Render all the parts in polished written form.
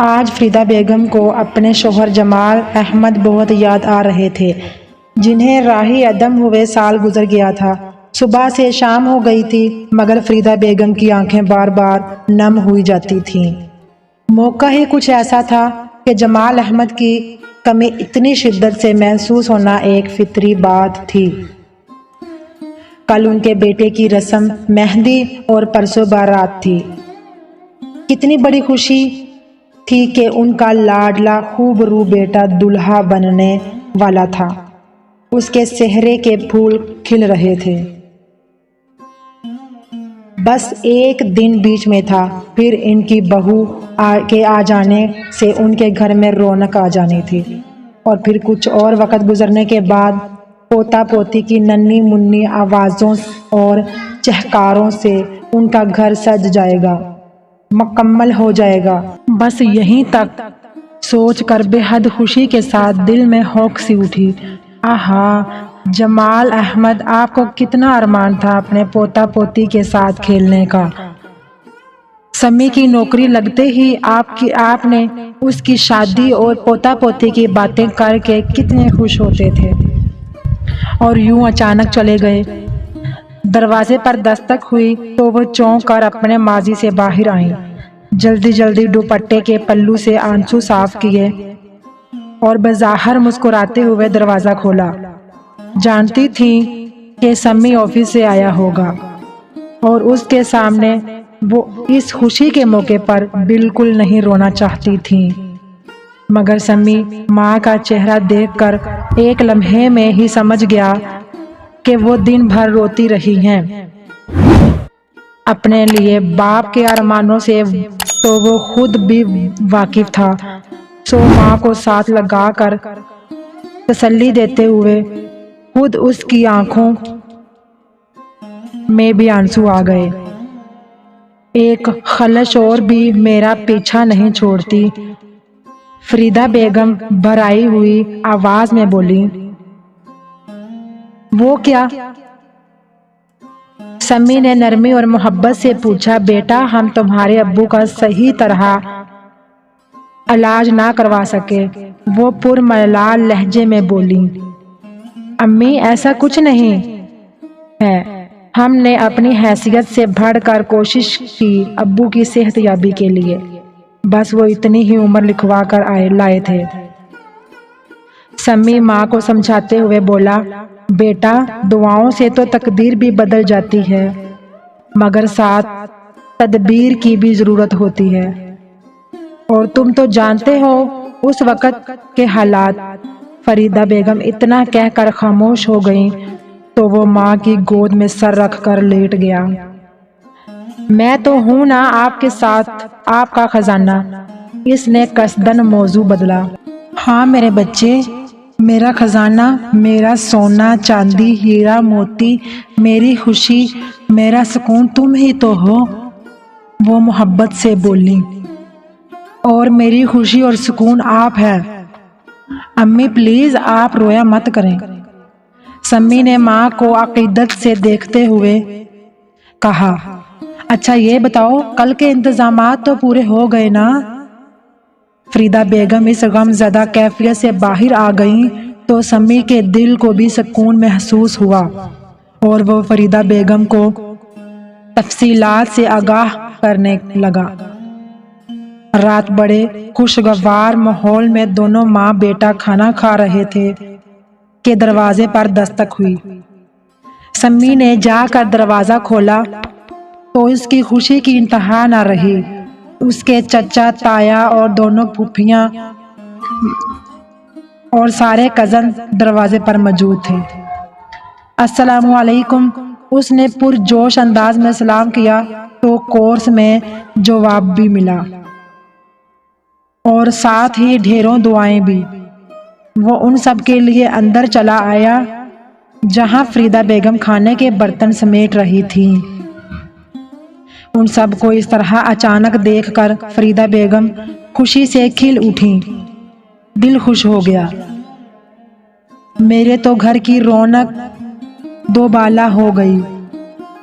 آج فریدہ بیگم کو اپنے شوہر جمال احمد بہت یاد آ رہے تھے، جنہیں راہی عدم ہوئے سال گزر گیا تھا۔ صبح سے شام ہو گئی تھی، مگر فریدہ بیگم کی آنکھیں بار بار نم ہوئی جاتی تھیں۔ موقع ہی کچھ ایسا تھا کہ جمال احمد کی کمی اتنی شدت سے محسوس ہونا ایک فطری بات تھی۔ کل ان کے بیٹے کی رسم مہندی اور پرسوں بارات تھی۔ کتنی بڑی خوشی تھی کہ ان کا لاڈلا خوبرو بیٹا دلہا بننے والا تھا۔ اس کے چہرے کے پھول کھل رہے تھے۔ بس ایک دن بیچ میں تھا، پھر ان کی بہو کے آ جانے سے ان کے گھر میں رونق آ جانی تھی، اور پھر کچھ اور وقت گزرنے کے بعد پوتا پوتی کی ننھی منھی آوازوں اور چہکاروں سے ان کا گھر سج جائے گا، مکمل ہو جائے گا۔ بس یہیں تک سوچ کر بے حد خوشی کے ساتھ دل میں ہوک سی اٹھی۔ آہا، جمال احمد، آپ کو کتنا ارمان تھا اپنے پوتا پوتی کے ساتھ کھیلنے کا۔ سمی کی نوکری لگتے ہی آپ نے اس کی شادی اور پوتا پوتی کی باتیں کر کے کتنے خوش ہوتے تھے، اور یوں اچانک چلے گئے۔ دروازے پر دستک ہوئی تو وہ چونک کر اپنے ماضی سے باہر آئیں۔ جلدی جلدی دوپٹے کے پلو سے آنسو صاف کیے اور بظاہر مسکراتے ہوئے دروازہ کھولا۔ جانتی تھیں کہ سمی آفس سے آیا ہوگا اور اس کے سامنے وہ اس خوشی کے موقع پر بالکل نہیں رونا چاہتی تھیں، مگر سمی ماں کا چہرہ دیکھ کر ایک لمحے میں ہی سمجھ گیا کہ وہ دن بھر روتی رہی ہیں۔ اپنے لیے باپ کے ارمانوں سے تو وہ خود بھی واقف تھا، سو ماں کو ساتھ لگا کر تسلی دیتے ہوئے خود اس کی آنکھوں میں بھی آنسو آ گئے۔ ایک خلش اور بھی میرا پیچھا نہیں چھوڑتی، فریدہ بیگم بھرائی ہوئی آواز میں بولی۔ وہ کیا؟ سمی نے نرمی اور محبت سے پوچھا۔ بیٹا، ہم تمہارے ابو کا صحیح طرح علاج نہ کروا سکے، وہ پرملال لہجے میں بولی۔ امی، ایسا کچھ نہیں ہے، ہم نے اپنی حیثیت سے بڑھ کر کوشش کی ابو کی صحت یابی کے لیے، بس وہ اتنی ہی عمر لکھوا کر لائے تھے۔ سمی ماں کو سمجھاتے ہوئے بولا۔ بیٹا، دعاؤں سے تو تقدیر بھی بدل جاتی ہے، مگر ساتھ تدبیر کی بھی ضرورت ہوتی ہے، اور تم تو جانتے ہو اس وقت کے حالات۔ فریدہ بیگم اتنا کہہ کر خاموش ہو گئیں تو وہ ماں کی گود میں سر رکھ کر لیٹ گیا۔ میں تو ہوں نا آپ کے ساتھ، آپ کا خزانہ۔ اس نے قصداً موضوع بدلا۔ ہاں میرے بچے، میرا خزانہ، میرا سونا چاندی ہیرا موتی، میری خوشی، میرا سکون تم ہی تو ہو، وہ محبت سے بولی۔ اور میری خوشی اور سکون آپ ہے۔ امی پلیز آپ رویا مت کریں، سمی نے ماں کو عقیدت سے دیکھتے ہوئے کہا۔ اچھا یہ بتاؤ، کل کے انتظامات تو پورے ہو گئے نا؟ فریدہ بیگم اس غم زدہ کیفیت سے باہر آ گئیں تو سمی کے دل کو بھی سکون محسوس ہوا، اور وہ فریدہ بیگم کو تفصیلات سے آگاہ کرنے لگا۔ رات بڑے خوشگوار ماحول میں دونوں ماں بیٹا کھانا کھا رہے تھے کہ دروازے پر دستک ہوئی۔ سمی نے جا کر دروازہ کھولا تو اس کی خوشی کی انتہا نہ رہی۔ اس کے چچا، تایا اور دونوں پھوپھیاں اور سارے کزن دروازے پر موجود تھے۔ السلام علیکم، اس نے پرجوش انداز میں سلام کیا تو کورس میں جواب بھی ملا، اور ساتھ ہی ڈھیروں دعائیں بھی۔ وہ ان سب کے لیے اندر چلا آیا جہاں فریدہ بیگم کھانے کے برتن سمیٹ رہی تھیں۔ ان سب کو اس طرح اچانک دیکھ کر فریدہ بیگم خوشی سے کھل اٹھیں۔ دل خوش ہو گیا۔ میرے تو گھر کی رونق دوبالا ہو گئی،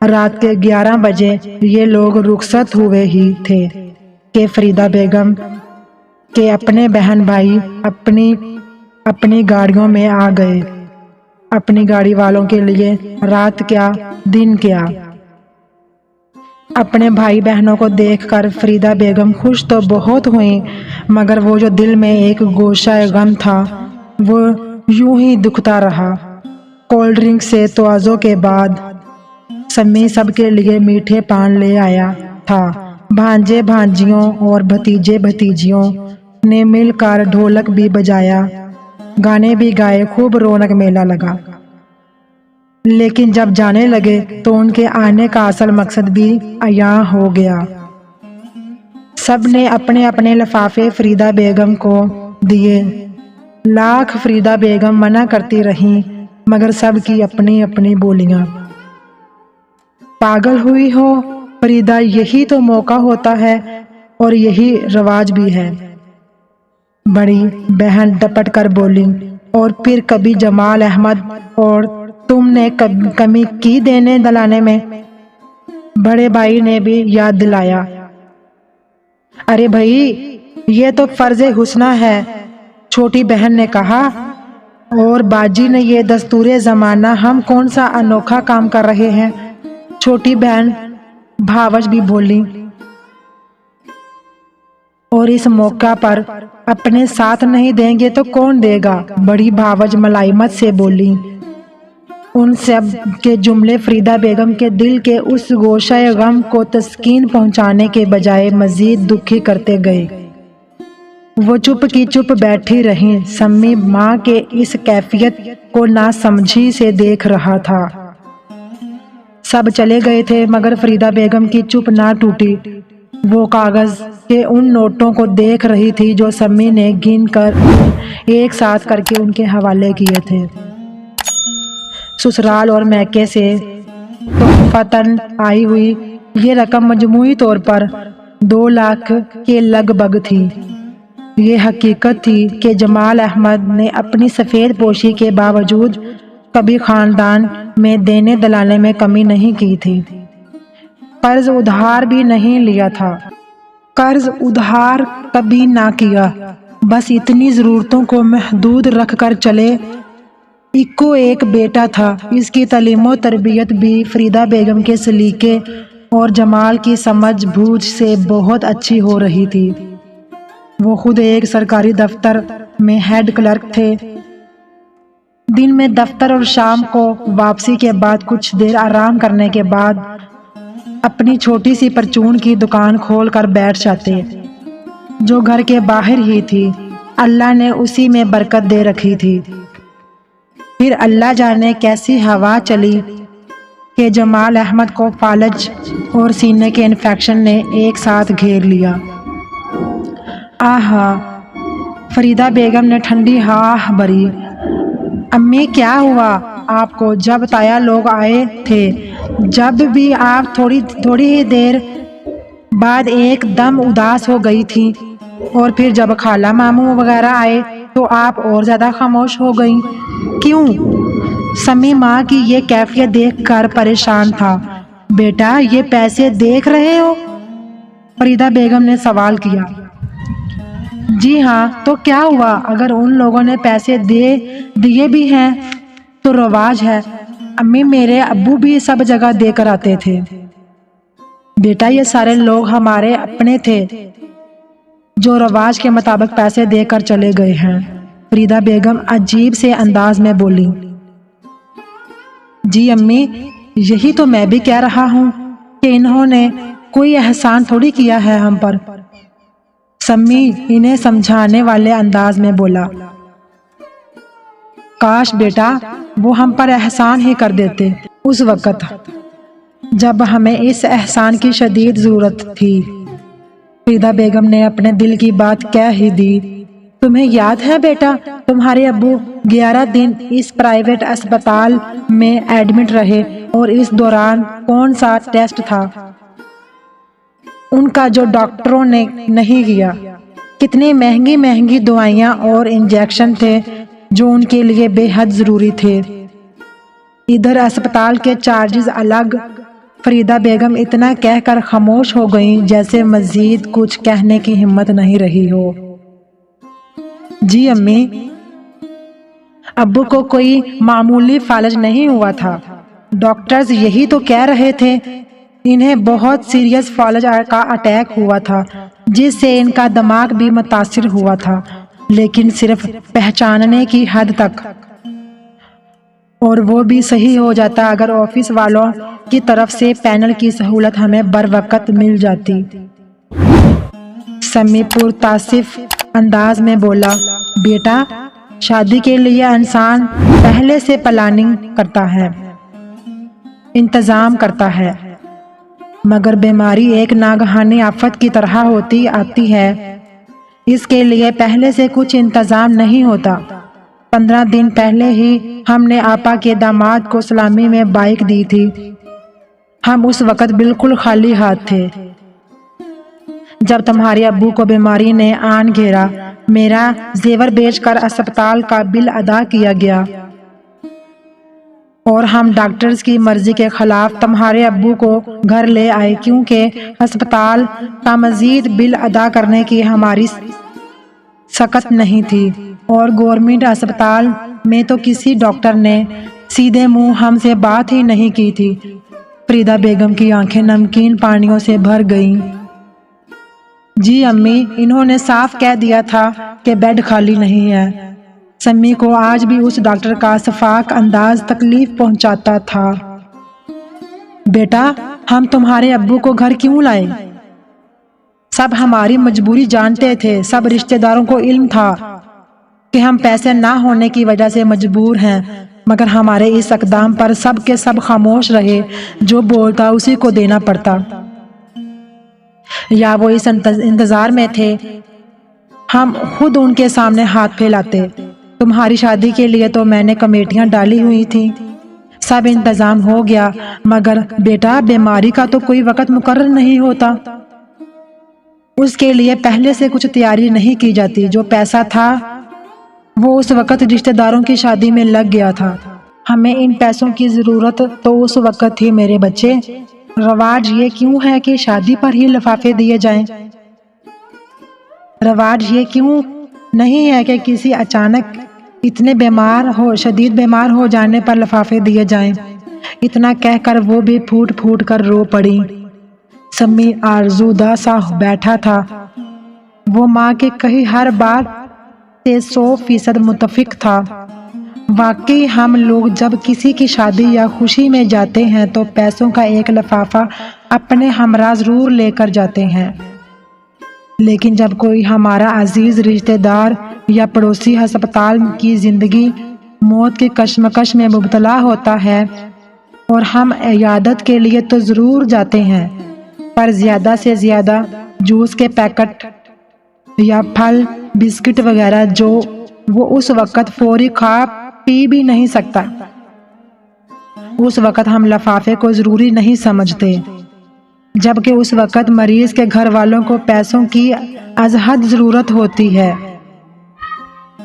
رات کے 11 بجے یہ لوگ رخصت ہوئے ہی تھے کہ فریدہ بیگم کے اپنے بہن بھائی اپنی گاڑیوں میں آ گئے۔ اپنی گاڑی والوں کے لیے رات کیا دن کیا۔ اپنے بھائی بہنوں کو دیکھ کر فریدہ بیگم خوش تو بہت ہوئیں، مگر وہ جو دل میں ایک گوشہ غم تھا وہ یوں ہی دکھتا رہا۔ کولڈ ڈرنک سے توازوں کے بعد سمی سب کے لیے میٹھے پان لے آیا تھا۔ بھانجے بھانجیوں اور بھتیجے بھتیجیوں نے مل کر ڈھولک بھی بجایا، گانے بھی گائے، خوب رونق میلہ لگا۔ لیکن جب جانے لگے تو ان کے آنے کا اصل مقصد بھی عیاں ہو گیا۔ سب نے اپنے اپنے لفافے فریدہ بیگم کو دیے۔ لاکھ فریدہ بیگم منع کرتی رہیں، مگر سب کی اپنی اپنی بولیاں۔ پاگل ہوئی ہو فریدہ، یہی تو موقع ہوتا ہے اور یہی رواج بھی ہے۔ بڑی بہن ڈپٹ کر بولی، اور پھر کبھی جمال احمد اور تم نے کمی کی دینے دلانے میں؟ بڑے بھائی نے بھی یاد دلایا۔ ارے بھائی، یہ تو فرض حسنہ ہے، چھوٹی بہن نے کہا، اور باجی نے یہ دستور زمانہ، ہم کون سا انوکھا کام کر رہے ہیں؟ چھوٹی بہن بھاوج بھی بولی، اور اس موقع پر اپنے ساتھ نہیں دیں گے تو کون دے گا؟ بڑی بھاوج ملائمت سے بولی۔ ان سب کے جملے فریدہ بیگم کے دل کے اس گوشہ غم کو تسکین پہنچانے کے بجائے مزید دکھی کرتے گئے۔ وہ چپ کی چپ بیٹھی رہیں۔ سمی ماں کے اس کیفیت کو ناسمجھی سے دیکھ رہا تھا۔ سب چلے گئے تھے مگر فریدہ بیگم کی چپ نہ ٹوٹی۔ وہ کاغذ کے ان نوٹوں کو دیکھ رہی تھی جو سمی نے گن کر ایک ساتھ کر کے ان کے حوالے کیے تھے۔ سسرال اور میکے سے تحفتاً آئی ہوئی یہ رقم مجموعی طور پر 2 لاکھ کے لگ بھگ تھی۔ یہ حقیقت تھی کہ جمال احمد نے اپنی سفید پوشی کے باوجود کبھی خاندان میں دینے دلانے میں کمی نہیں کی تھی۔ قرض ادھار بھی نہیں لیا تھا، قرض ادھار کبھی نہ کیا، بس اتنی ضرورتوں کو محدود رکھ کر چلے۔ اکو ایک بیٹا تھا، اس کی تعلیم و تربیت بھی فریدہ بیگم کے سلیقے اور جمال کی سمجھ بوجھ سے بہت اچھی ہو رہی تھی۔ وہ خود ایک سرکاری دفتر میں ہیڈ کلرک تھے۔ دن میں دفتر اور شام کو واپسی کے بعد کچھ دیر آرام کرنے کے بعد اپنی چھوٹی سی پرچون کی دکان کھول کر بیٹھ جاتے، جو گھر کے باہر ہی تھی۔ اللہ نے اسی میں برکت دے رکھی تھی۔ پھر اللہ جانے کیسی ہوا چلی کہ جمال احمد کو فالج اور سینے کے انفیکشن نے ایک ساتھ گھیر لیا۔ آہا! فریدہ بیگم نے ٹھنڈی آہ بھری۔ امی، کیا ہوا آپ کو؟ جب تایا لوگ آئے تھے، جب بھی آپ تھوڑی ہی دیر بعد ایک دم اداس ہو گئی تھی، اور پھر جب خالہ ماموں وغیرہ آئے تو آپ اور زیادہ خاموش ہو گئیں، کیوں؟ سمی ماں کی یہ کیفیت دیکھ کر پریشان تھا۔ بیٹا، یہ پیسے دیکھ رہے ہو؟ فریدہ بیگم نے سوال کیا۔ جی ہاں، تو کیا ہوا؟ اگر ان لوگوں نے پیسے دیے بھی ہیں تو رواج ہے۔ امی، میرے ابو بھی سب جگہ دے کر آتے تھے۔ بیٹا، یہ سارے لوگ ہمارے اپنے تھے جو رواج کے مطابق پیسے دے کر چلے گئے ہیں۔ فریدہ بیگم عجیب سے انداز میں بولی۔ جی امی، یہی تو میں بھی کہہ رہا ہوں کہ انہوں نے کوئی احسان تھوڑی کیا ہے ہم پر۔ سمی انہیں سمجھانے والے انداز میں بولا۔ کاش بیٹا وہ ہم پر احسان ہی کر دیتے اس وقت جب ہمیں اس احسان کی شدید ضرورت تھی۔ فریدہ بیگم نے اپنے دل کی بات کہہ ہی دی۔ تمہیں یاد ہے بیٹا، تمہارے ابو 11 دن اس پرائیویٹ اسپتال میں ایڈمٹ رہے، اور اس دوران کون سا ٹیسٹ تھا ان کا جو ڈاکٹروں نے نہیں کیا؟ کتنی مہنگی مہنگی دوائیاں اور انجیکشن تھے جو ان کے لیے بے حد ضروری تھے۔ ادھر اسپتال کے چارجز الگ، فریدہ بیگم اتنا کہہ کر خاموش ہو گئیں جیسے مزید کچھ کہنے کی ہمت نہیں رہی ہو۔ جی امی، ابو کو کوئی معمولی فالج نہیں ہوا تھا، ڈاکٹرز یہی تو کہہ رہے تھے۔ انہیں بہت سیریس فالج کا اٹیک ہوا تھا جس سے ان کا دماغ بھی متاثر ہوا تھا، لیکن صرف پہچاننے کی حد تک، اور وہ بھی صحیح ہو جاتا اگر آفس والوں کی طرف سے پینل کی سہولت ہمیں بروقت مل جاتی۔ سمی پرتاسف انداز میں بولا، بیٹا، شادی کے لیے انسان پہلے سے پلاننگ کرتا ہے، انتظام کرتا ہے، مگر بیماری ایک ناگہانی آفت کی طرح آتی ہے۔ اس کے لیے پہلے سے کچھ انتظام نہیں ہوتا۔ 15 دن پہلے ہی ہم نے آپا کے داماد کو سلامی میں بائیک دی تھی۔ ہم اس وقت بالکل خالی ہاتھ تھے جب تمہارے ابو کو بیماری نے آن گھیرا۔ میرا زیور بیچ کر اسپتال کا بل ادا کیا گیا اور ہم ڈاکٹرز کی مرضی کے خلاف تمہارے ابو کو گھر لے آئے، کیونکہ اسپتال کا مزید بل ادا کرنے کی ہماری سکت نہیں تھی، اور گورنمنٹ اسپتال میں تو کسی ڈاکٹر نے سیدھے منہ ہم سے بات ہی نہیں کی تھی۔ فریدہ بیگم کی آنکھیں نمکین پانیوں سے بھر گئیں۔ جی امی، انہوں نے صاف کہہ دیا تھا کہ بیڈ خالی نہیں ہے۔ سمی کو آج بھی اس ڈاکٹر کا شفاق انداز تکلیف پہنچاتا تھا۔ بیٹا، ہم تمہارے ابو کو گھر کیوں لائے؟ سب ہماری مجبوری جانتے تھے، سب رشتہ داروں کو علم تھا کہ ہم پیسے نہ ہونے کی وجہ سے مجبور ہیں، مگر ہمارے اس اقدام پر سب کے سب خاموش رہے۔ جو بولتا اسی کو دینا پڑتا، یا وہ اس انتظار میں تھے ہم خود ان کے سامنے ہاتھ پھیلاتے۔ تمہاری شادی کے لیے تو میں نے کمیٹیاں ڈالی ہوئی تھیں، سب انتظام ہو گیا، مگر بیٹا، بیماری کا تو کوئی وقت مقرر نہیں ہوتا، اس کے لیے پہلے سے کچھ تیاری نہیں کی جاتی۔ جو پیسہ تھا وہ اس وقت رشتہ داروں کی شادی میں لگ گیا تھا۔ ہمیں ان پیسوں کی ضرورت تو اس وقت تھی میرے بچے۔ رواج یہ کیوں ہے کہ شادی پر ہی لفافے دیے جائیں؟ رواج یہ کیوں نہیں ہے کہ کسی اچانک اتنے شدید بیمار ہو جانے پر لفافے دیے جائیں؟ اتنا کہہ کر وہ بھی پھوٹ پھوٹ کر رو پڑی۔ سمی آرزودہ سا بیٹھا تھا۔ وہ ماں کے کہی ہر بات سے 100% متفق تھا۔ واقعی ہم لوگ جب کسی کی شادی یا خوشی میں جاتے ہیں تو پیسوں کا ایک لفافہ اپنے ہمراہ ضرور لے کر جاتے ہیں، لیکن جب کوئی ہمارا عزیز رشتہ دار یا پڑوسی ہسپتال کی زندگی موت کے کشمکش میں مبتلا ہوتا ہے اور ہم عیادت کے لیے تو ضرور جاتے ہیں، پر زیادہ سے زیادہ جوس کے پیکٹ یا پھل بسکٹ وغیرہ جو وہ اس وقت فوری کھا پی بھی نہیں سکتا، اس وقت ہم لفافے کو ضروری نہیں سمجھتے، جبکہ اس وقت مریض کے گھر والوں کو پیسوں کی از حد ضرورت ہوتی ہے۔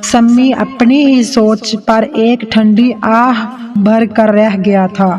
سمی اپنی ہی سوچ پر ایک ٹھنڈی آہ بھر کر رہ گیا تھا۔